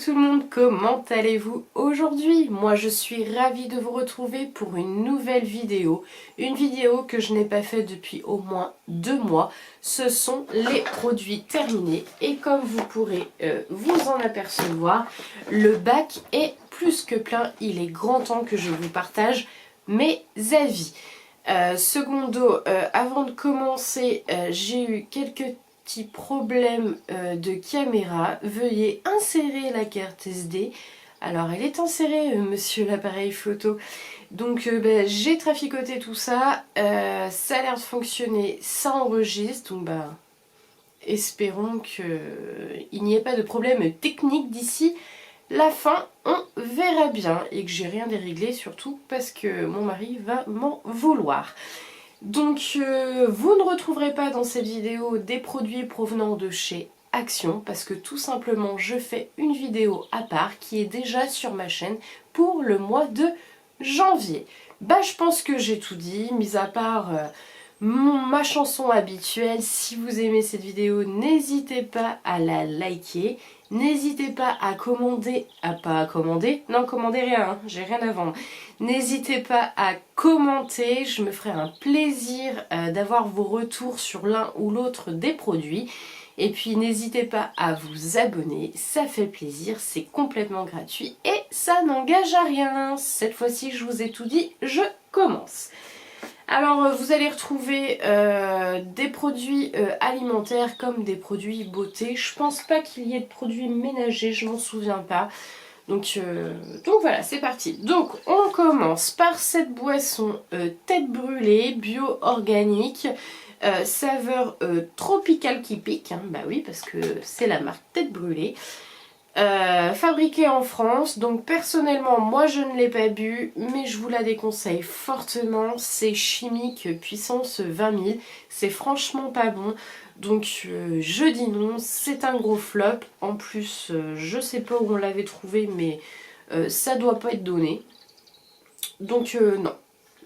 tout le monde, comment allez-vous aujourd'hui? Moi je suis ravie de vous retrouver pour une nouvelle vidéo. Une vidéo que je n'ai pas faite depuis au moins 2 mois. Ce sont les produits terminés et comme vous pourrez vous en apercevoir, le bac est plus que plein. Il est grand temps que je vous partage mes avis. Secondo, avant de commencer, j'ai eu quelques petits problème de caméra, veuillez insérer la carte SD. Alors elle est insérée monsieur l'appareil photo, donc j'ai traficoté tout ça, ça a l'air de fonctionner, ça enregistre, donc espérons qu'il n'y ait pas de problème technique d'ici la fin, on verra bien, et que j'ai rien déréglé surtout parce que mon mari va m'en vouloir. Donc vous ne retrouverez pas dans cette vidéo des produits provenant de chez Action parce que tout simplement je fais une vidéo à part qui est déjà sur ma chaîne pour le mois de janvier. Je pense que j'ai tout dit, mis à part ma chanson habituelle. Si vous aimez cette vidéo, n'hésitez pas à la liker. N'hésitez pas à commander, non commandez rien, hein, j'ai rien à vendre. N'hésitez pas à commenter, je me ferai un plaisir d'avoir vos retours sur l'un ou l'autre des produits. Et puis n'hésitez pas à vous abonner, ça fait plaisir, c'est complètement gratuit et ça n'engage à rien. Cette fois-ci je vous ai tout dit, je commence. Alors vous allez retrouver des produits alimentaires comme des produits beauté. Je pense pas qu'il y ait de produits ménagers, je m'en souviens pas. Donc voilà, c'est parti. Donc on commence par cette boisson tête brûlée, bio-organique, saveur tropical qui pique. Hein, bah oui, parce que c'est la marque tête brûlée. Fabriquée en France, donc personnellement moi je ne l'ai pas bu mais je vous la déconseille fortement, c'est chimique puissance 20 000, c'est franchement pas bon, donc je dis non, c'est un gros flop. En plus je sais pas où on l'avait trouvé mais ça doit pas être donné, donc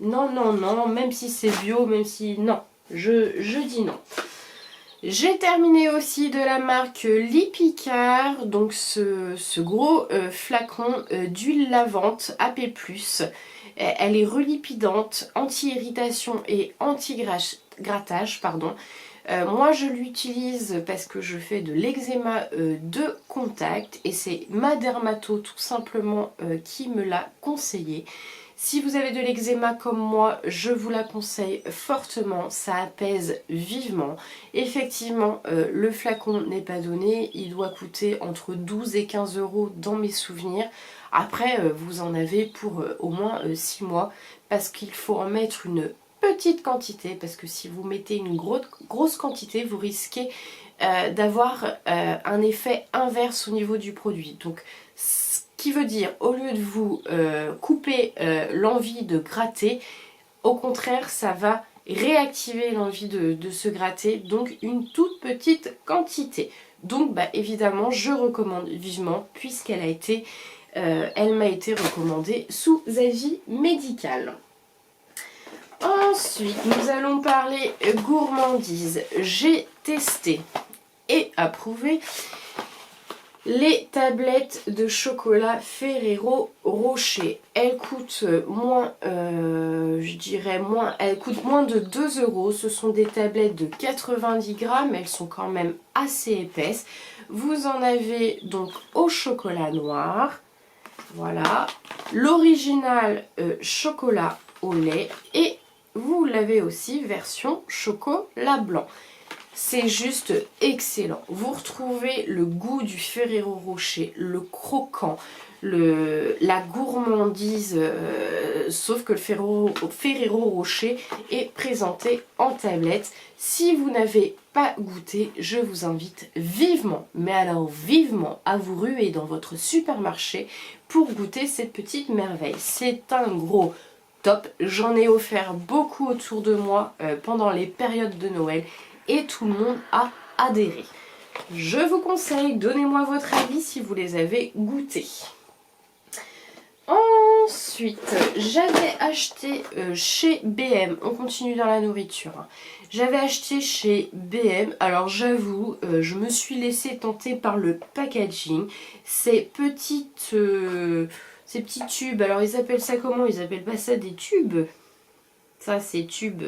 non, même si c'est bio, même si non, je dis non. J'ai terminé aussi de la marque Lipicard, donc ce gros flacon d'huile lavante AP+. Elle est relipidante, anti-irritation et anti-grattage, pardon. Moi je l'utilise parce que je fais de l'eczéma de contact et c'est ma dermato tout simplement qui me l'a conseillé. Si vous avez de l'eczéma comme moi, je vous la conseille fortement, ça apaise vivement. Effectivement, le flacon n'est pas donné, il doit coûter entre 12 et 15 € dans mes souvenirs. Après, vous en avez pour au moins 6 mois parce qu'il faut en mettre une petite quantité parce que si vous mettez une grosse quantité, vous risquez d'avoir un effet inverse au niveau du produit. Donc, qui veut dire, au lieu de vous couper l'envie de gratter, au contraire, ça va réactiver l'envie de se gratter, donc une toute petite quantité. Donc, évidemment, je recommande vivement, puisqu'elle a été, elle m'a été recommandée sous avis médical. Ensuite, nous allons parler gourmandise. J'ai testé et approuvé les tablettes de chocolat Ferrero Rocher. Elles coûtent moins, elles coûtent moins de 2 €. Ce sont des tablettes de 90 grammes, elles sont quand même assez épaisses. Vous en avez donc au chocolat noir, voilà, l'original chocolat au lait et vous l'avez aussi version chocolat blanc. C'est juste excellent. Vous retrouvez le goût du Ferrero Rocher, le croquant, la gourmandise, sauf que le Ferrero Rocher est présenté en tablette. Si vous n'avez pas goûté, je vous invite vivement, mais alors vivement, à vous ruer dans votre supermarché pour goûter cette petite merveille. C'est un gros top. J'en ai offert beaucoup autour de moi pendant les périodes de Noël. Et tout le monde a adhéré. Je vous conseille, donnez-moi votre avis si vous les avez goûtés. Ensuite, j'avais acheté chez BM, on continue dans la nourriture, hein. J'avais acheté chez BM, alors j'avoue, je me suis laissée tenter par le packaging. Ces petits tubes, alors ils appellent ça comment? Ils appellent pas ça des tubes? Ça c'est tubes...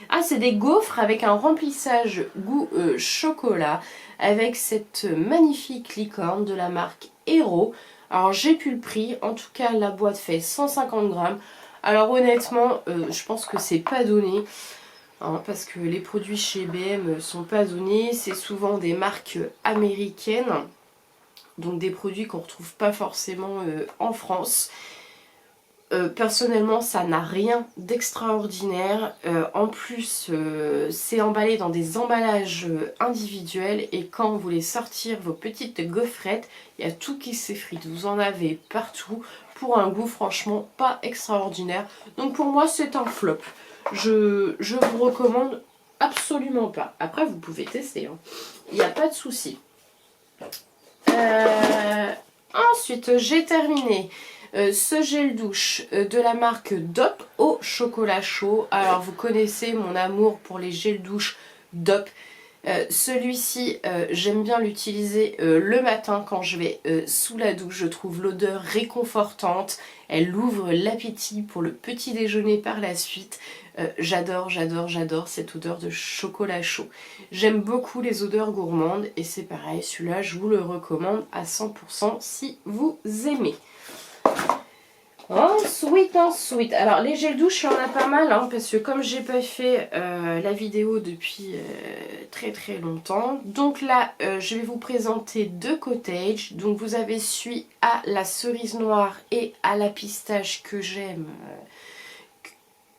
Ah, c'est des gaufres avec un remplissage goût chocolat, avec cette magnifique licorne de la marque Hero. Alors j'ai plus le prix, en tout cas la boîte fait 150 grammes. Alors honnêtement, je pense que c'est pas donné, hein, parce que les produits chez BM sont pas donnés. C'est souvent des marques américaines, donc des produits qu'on retrouve pas forcément en France. Personnellement, ça n'a rien d'extraordinaire. En plus, c'est emballé dans des emballages individuels. Et quand vous voulez sortir vos petites gaufrettes, il y a tout qui s'effrite. Vous en avez partout pour un goût franchement pas extraordinaire. Donc pour moi, c'est un flop. Je vous recommande absolument pas. Après, vous pouvez tester, hein. Il n'y a pas de souci. Ensuite, j'ai terminé ce gel douche de la marque Dop au chocolat chaud. Alors vous connaissez mon amour pour les gels douche Dop. Celui-ci, j'aime bien l'utiliser le matin quand je vais sous la douche. Je trouve l'odeur réconfortante. Elle ouvre l'appétit pour le petit déjeuner par la suite. J'adore cette odeur de chocolat chaud. J'aime beaucoup les odeurs gourmandes et c'est pareil, celui-là je vous le recommande à 100% si vous aimez. Ensuite, alors les gels douche, il y en a pas mal, hein, parce que comme j'ai pas fait la vidéo depuis très longtemps, donc là je vais vous présenter deux Cottage. Donc vous avez celui à la cerise noire et à la pistache que j'aime.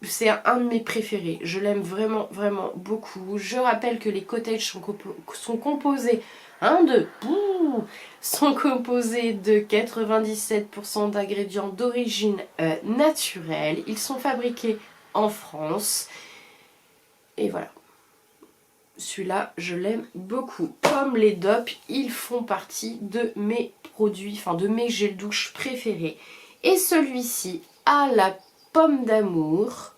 C'est un de mes préférés, je l'aime vraiment beaucoup. Je rappelle que les Cottage sont composés sont composés de 97% d'ingrédients d'origine naturelle. Ils sont fabriqués en France. Et voilà. Celui-là, je l'aime beaucoup. Comme les Dop, ils font partie de mes produits, enfin de mes gels douche préférés. Et celui-ci, à la pomme d'amour.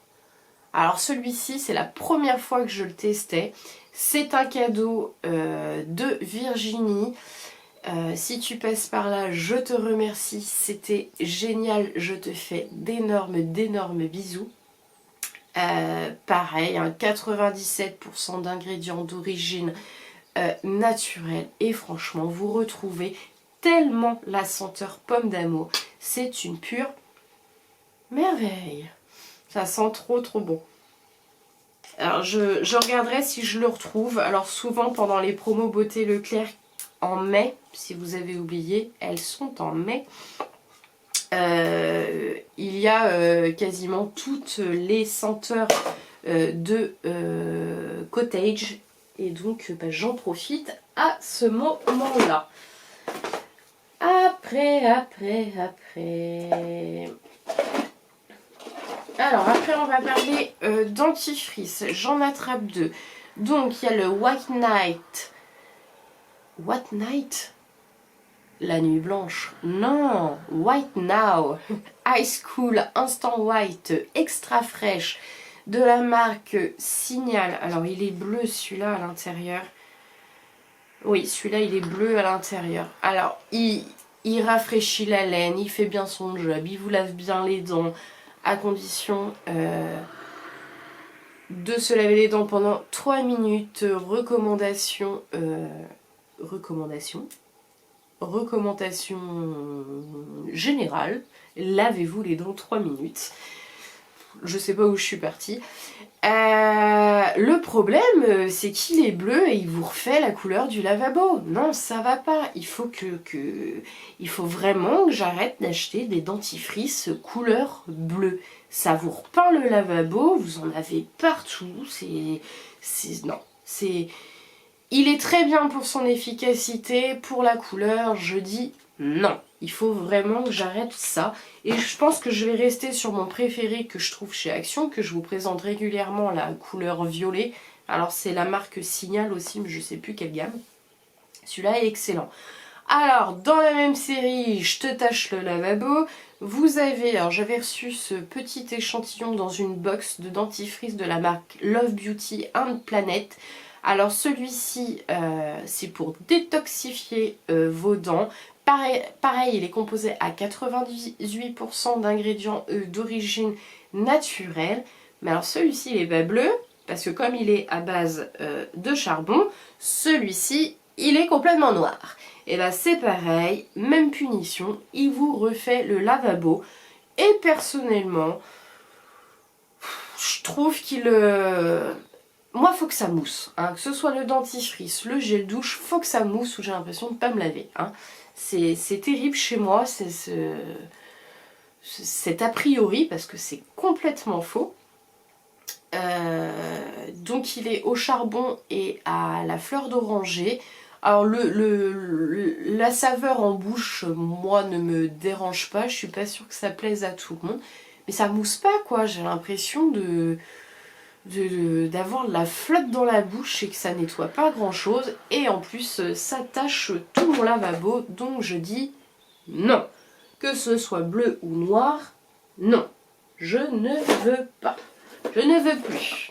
Alors celui-ci, c'est la première fois que je le testais. C'est un cadeau de Virginie. Si tu passes par là, je te remercie. C'était génial. Je te fais d'énormes bisous. Pareil, hein, 97% d'ingrédients d'origine naturelle. Et franchement, vous retrouvez tellement la senteur pomme d'amour. C'est une pure merveille. Ça sent trop bon. Alors je regarderai si je le retrouve. Alors souvent pendant les promos Beauté Leclerc en mai, si vous avez oublié, elles sont en mai. Il y a quasiment toutes les senteurs de Cottage. Et donc j'en profite à ce moment-là. Après. Alors après on va parler dentifrice, j'en attrape deux. Donc il y a le White Night. What Night? La nuit blanche. Non, White Now. Ice Cool Instant White extra fraîche de la marque Signal. Alors il est bleu celui-là à l'intérieur. Oui, celui-là il est bleu à l'intérieur. Alors il rafraîchit la laine, il fait bien son job, il vous lave bien les dents. À condition de se laver les dents pendant 3 minutes. Recommandation générale. Lavez-vous les dents 3 minutes. Je sais pas où je suis partie. Le problème, c'est qu'il est bleu et il vous refait la couleur du lavabo. Non, ça va pas. Il faut il faut vraiment que j'arrête d'acheter des dentifrices couleur bleue. Ça vous repeint le lavabo, vous en avez partout. Non, c'est... Il est très bien pour son efficacité, pour la couleur, je dis non. Il faut vraiment que j'arrête ça. Et je pense que je vais rester sur mon préféré que je trouve chez Action, que je vous présente régulièrement, la couleur violet. Alors c'est la marque Signal aussi, mais je ne sais plus quelle gamme. Celui-là est excellent. Alors, dans la même série, je te tâche le lavabo. Vous avez, alors j'avais reçu ce petit échantillon dans une box de dentifrice de la marque Love Beauty and Planet. Alors celui-ci, c'est pour détoxifier vos dents. Pareil, il est composé à 98% d'ingrédients d'origine naturelle. Mais alors celui-ci, il est pas bleu, parce que comme il est à base de charbon, celui-ci, il est complètement noir. Et là c'est pareil, même punition, il vous refait le lavabo. Et personnellement, je trouve qu'il... Moi, faut que ça mousse, hein. Que ce soit le dentifrice, le gel douche, faut que ça mousse ou j'ai l'impression de ne pas me laver. Hein. C'est terrible chez moi, c'est a priori, parce que c'est complètement faux. Donc il est au charbon et à la fleur d'oranger. Alors la saveur en bouche, moi, ne me dérange pas. Je suis pas sûre que ça plaise à tout le monde. Mais ça mousse pas, quoi. J'ai l'impression d'avoir de la flotte dans la bouche et que ça nettoie pas grand chose. Et en plus, ça tache tout mon lavabo. Donc je dis non. Que ce soit bleu ou noir, non. Je ne veux pas. Je ne veux plus.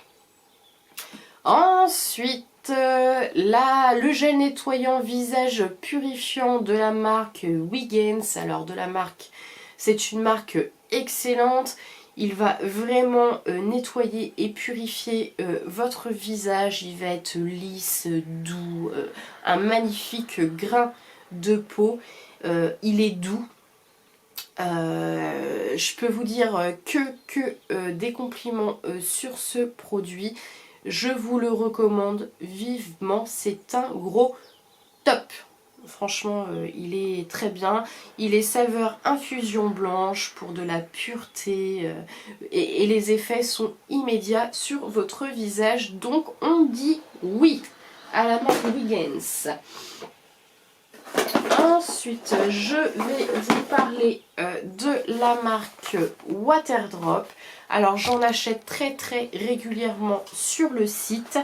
Ensuite, le gel nettoyant visage purifiant de la marque Wiggins. Alors de la marque, c'est une marque excellente. Il va vraiment nettoyer et purifier votre visage. Il va être lisse, doux, un magnifique grain de peau. Il est doux. Je peux vous dire que des compliments sur ce produit. Je vous le recommande vivement. C'est un gros top. Franchement, il est très bien. Il est saveur infusion blanche pour de la pureté. Et les effets sont immédiats sur votre visage. Donc on dit oui à la marque Wiggins. Ensuite, je vais vous parler de la marque Waterdrop. Alors, j'en achète très régulièrement sur le site.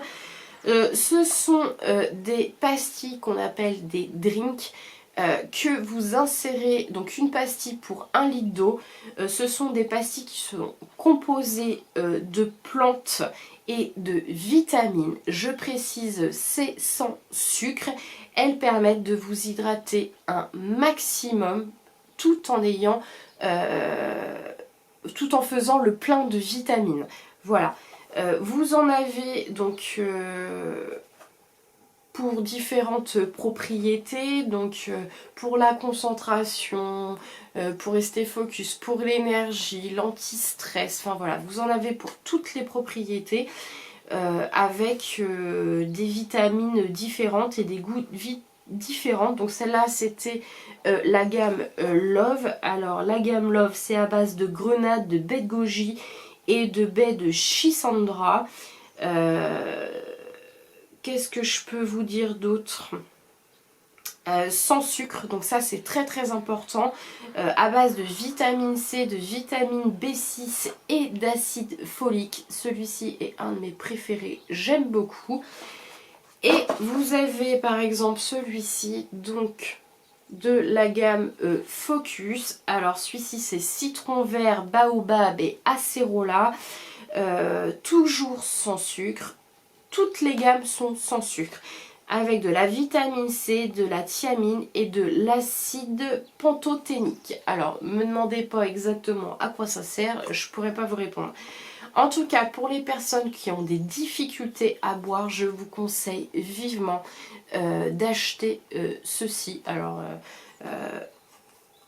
Ce sont des pastilles qu'on appelle des drinks que vous insérez, donc une pastille pour 1 litre d'eau. Ce sont des pastilles qui sont composées de plantes et de vitamines. Je précise, c'est sans sucre. Elles permettent de vous hydrater un maximum tout en faisant le plein de vitamines. Voilà. Vous en avez donc pour différentes propriétés, donc pour la concentration, pour rester focus, pour l'énergie, l'anti-stress, enfin voilà, vous en avez pour toutes les propriétés. Avec des vitamines différentes et des goûts différents. Donc celle-là c'était la gamme Love. Alors la gamme Love, c'est à base de grenade, de baie de goji et de baie de schisandra. Qu'est-ce que je peux vous dire d'autre ? Sans sucre, donc ça c'est très important, à base de vitamine C, de vitamine B6 et d'acide folique. Celui-ci est un de mes préférés, j'aime beaucoup. Et vous avez par exemple celui-ci, donc de la gamme Focus. Alors celui-ci c'est citron vert, baobab et acérola, toujours sans sucre. Toutes les gammes sont sans sucre, avec de la vitamine C, de la thiamine et de l'acide pantothénique. Alors, ne me demandez pas exactement à quoi ça sert, je ne pourrais pas vous répondre. En tout cas, pour les personnes qui ont des difficultés à boire, je vous conseille vivement d'acheter ceci. Alors,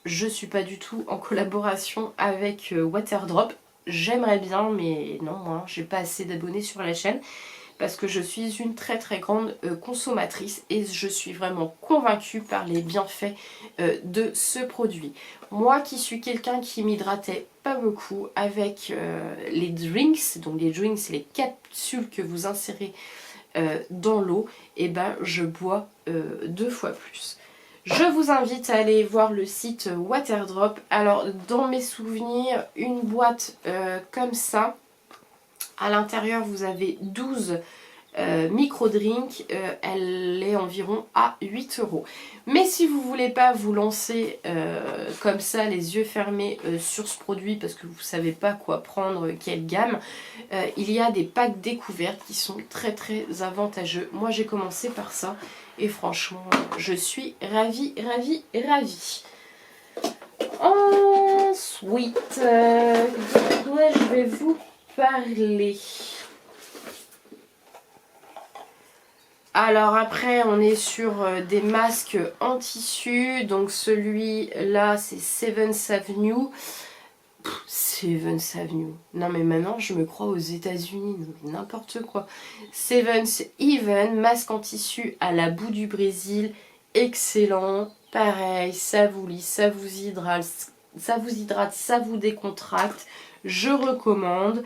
je ne suis pas du tout en collaboration avec Waterdrop. J'aimerais bien, mais non, moi, j'ai pas assez d'abonnés sur la chaîne. Parce que je suis une très grande consommatrice et je suis vraiment convaincue par les bienfaits de ce produit. Moi qui suis quelqu'un qui m'hydratait pas beaucoup avec les drinks, donc les drinks c'est les capsules que vous insérez dans l'eau, et ben je bois 2 fois plus. Je vous invite à aller voir le site Waterdrop. Alors dans mes souvenirs, une boîte comme ça, à l'intérieur vous avez 12 micro drink, elle est environ à 8 €. Mais si vous voulez pas vous lancer comme ça les yeux fermés sur ce produit parce que vous savez pas quoi prendre, quelle gamme, il y a des packs découvertes qui sont très très avantageux. Moi j'ai commencé par ça et franchement je suis ravie, ravie, ravie. Ensuite, de quoi je vais vous parler? Alors après on est sur des masques en tissu, donc celui-là c'est Seventh Avenue. Seventh Avenue. Non mais maintenant je me crois aux États-Unis, n'importe quoi. Seventh Even, masque en tissu à la boue du Brésil, excellent. Pareil, ça vous lit, ça vous hydrate, ça vous décontracte. Je recommande.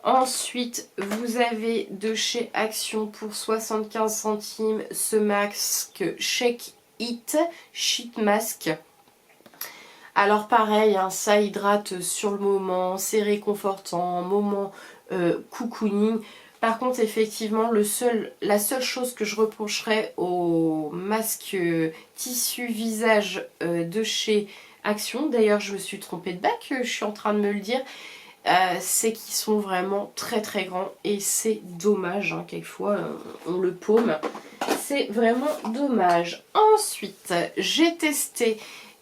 Ensuite, vous avez de chez Action pour 75 centimes ce masque Shake It Sheet Mask. Alors pareil, hein, ça hydrate sur le moment, c'est réconfortant, moment cocooning. Par contre, effectivement, la seule chose que je reprocherais au masque tissu visage de chez Action, d'ailleurs je me suis trompée de bac, je suis en train de me le dire, c'est qu'ils sont vraiment très très grands et c'est dommage, hein, quelquefois on le paume, c'est vraiment dommage. Ensuite, j'ai testé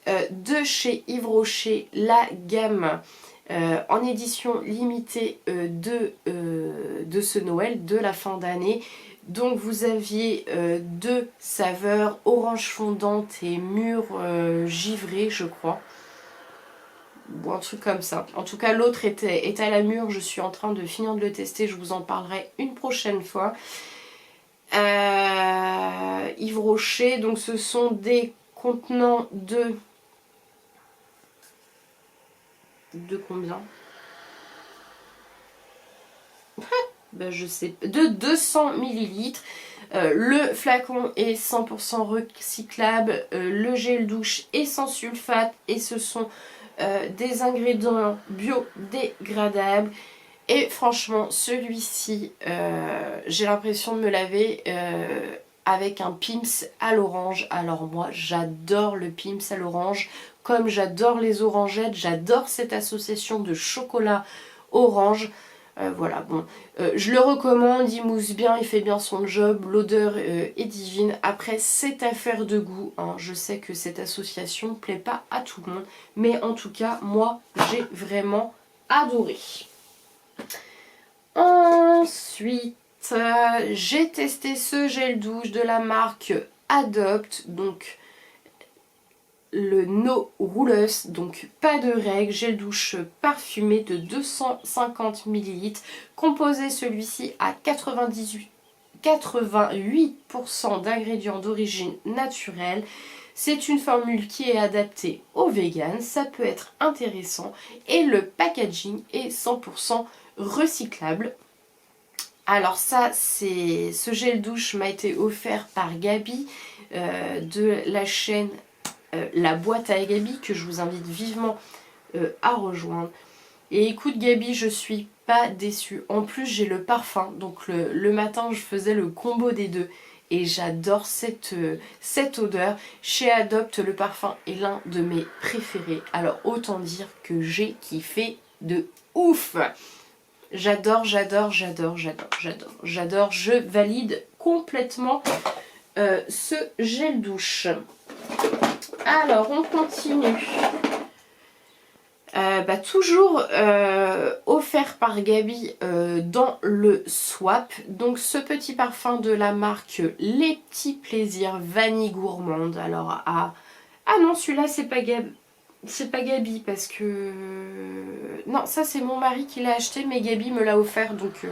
de chez Yves Rocher la gamme en édition limitée de ce Noël, de la fin d'année. Donc vous aviez deux saveurs, orange fondante et mûre givrée je crois. Ou un truc comme ça. En tout cas l'autre est à la mûre, je suis en train de finir de le tester, je vous en parlerai une prochaine fois. Yves Rocher, donc ce sont des contenants de combien? Ben je sais, de 200 ml. Le flacon est 100% recyclable, le gel douche est sans sulfate et ce sont des ingrédients biodégradables. Et franchement, celui-ci, j'ai l'impression de me laver avec un Pim's à l'orange. Alors moi, j'adore le Pim's à l'orange. Comme j'adore les orangettes, j'adore cette association de chocolat orange. Voilà, bon, je le recommande, il mousse bien, il fait bien son job, l'odeur est divine. Après, c'est affaire de goût, hein. Je sais que cette association ne plaît pas à tout le monde, mais en tout cas, moi, j'ai vraiment adoré. Ensuite, j'ai testé ce gel douche de la marque Adopt, donc le No Rouleuse, donc pas de règles, gel douche parfumé de 250 ml, composé celui-ci à 88% d'ingrédients d'origine naturelle. C'est une formule qui est adaptée aux véganes, ça peut être intéressant et le packaging est 100% recyclable. Alors ça, ce gel douche m'a été offert par Gabi de la chaîne La Boîte à Gabi, que je vous invite vivement à rejoindre. Et écoute Gabi, je suis pas déçue. En plus j'ai le parfum, donc le matin je faisais le combo des deux. Et j'adore cette odeur. Chez Adopt, le parfum est l'un de mes préférés. Alors autant dire que j'ai kiffé de ouf. J'adore, j'adore, j'adore, j'adore, j'adore, j'adore. Je valide complètement ce gel douche. Alors, on continue. Toujours offert par Gabi dans le swap. Donc, ce petit parfum de la marque Les Petits Plaisirs Vanille Gourmande. Alors, ah non, celui-là, c'est pas Gabi. C'est pas Gabi parce que... Non, ça c'est mon mari qui l'a acheté, mais Gabi me l'a offert, donc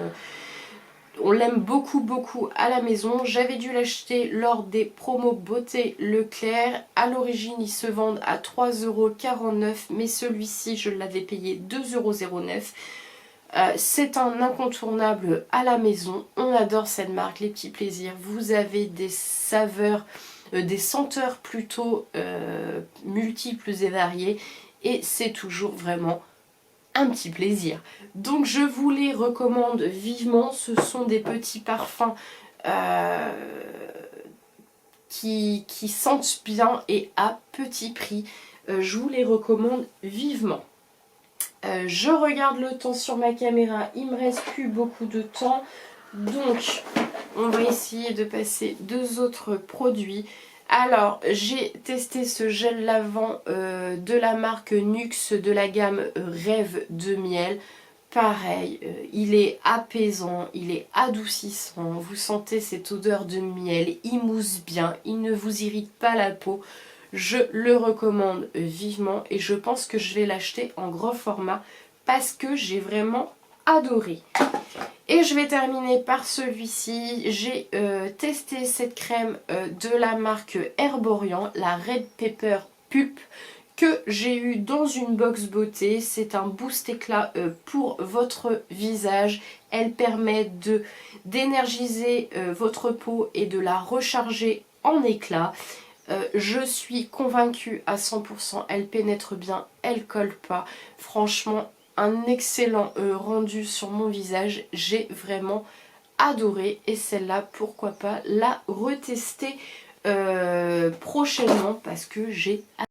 on l'aime beaucoup beaucoup à la maison. J'avais dû l'acheter lors des promos Beauté Leclerc. À l'origine, ils se vendent à 3,49 €, mais celui-ci, je l'avais payé 2,09 €. C'est un incontournable à la maison. On adore cette marque, Les Petits Plaisirs. Vous avez des saveurs... des senteurs plutôt multiples et variées et c'est toujours vraiment un petit plaisir. Donc je vous les recommande vivement. Ce sont des petits parfums qui sentent bien et à petit prix. Je vous les recommande vivement. Je regarde le temps sur ma caméra, il me reste plus beaucoup de temps. Donc on va essayer de passer deux autres produits. Alors j'ai testé ce gel lavant de la marque Nuxe de la gamme Rêve de miel. Pareil, il est apaisant, il est adoucissant, vous sentez cette odeur de miel, il mousse bien, il ne vous irrite pas la peau. Je le recommande vivement et je pense que je vais l'acheter en gros format parce que j'ai vraiment adoré. Et je vais terminer par celui-ci. J'ai testé cette crème de la marque Herborian, la Red Pepper Pulp, que j'ai eu dans une box beauté. C'est un boost éclat pour votre visage. Elle permet d'énergiser votre peau et de la recharger en éclat. Je suis convaincue à 100%, elle pénètre bien, elle colle pas. Franchement, un excellent rendu sur mon visage. J'ai vraiment adoré et celle-là, pourquoi pas la retester prochainement parce que j'ai adoré.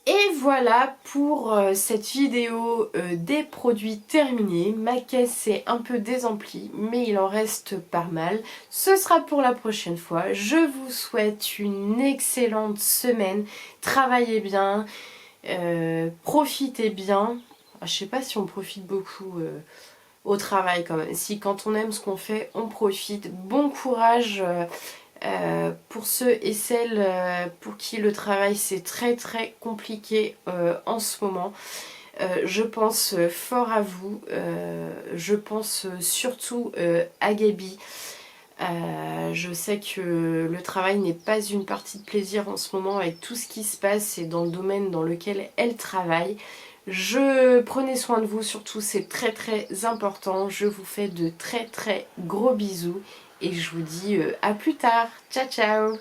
Et voilà pour cette vidéo des produits terminés. Ma caisse est un peu désemplie, mais il en reste pas mal. Ce sera pour la prochaine fois. Je vous souhaite une excellente semaine. Travaillez bien, profitez bien. Je sais pas si on profite beaucoup au travail quand même. Si quand on aime ce qu'on fait, on profite. Bon courage pour ceux et celles pour qui le travail c'est très très compliqué en ce moment. Je pense fort à vous, je pense surtout à Gaby. Je sais que le travail n'est pas une partie de plaisir en ce moment avec tout ce qui se passe et dans le domaine dans lequel elle travaille. Prenez soin de vous surtout, c'est très très important. Je vous fais de très très gros bisous et je vous dis à plus tard. Ciao ciao.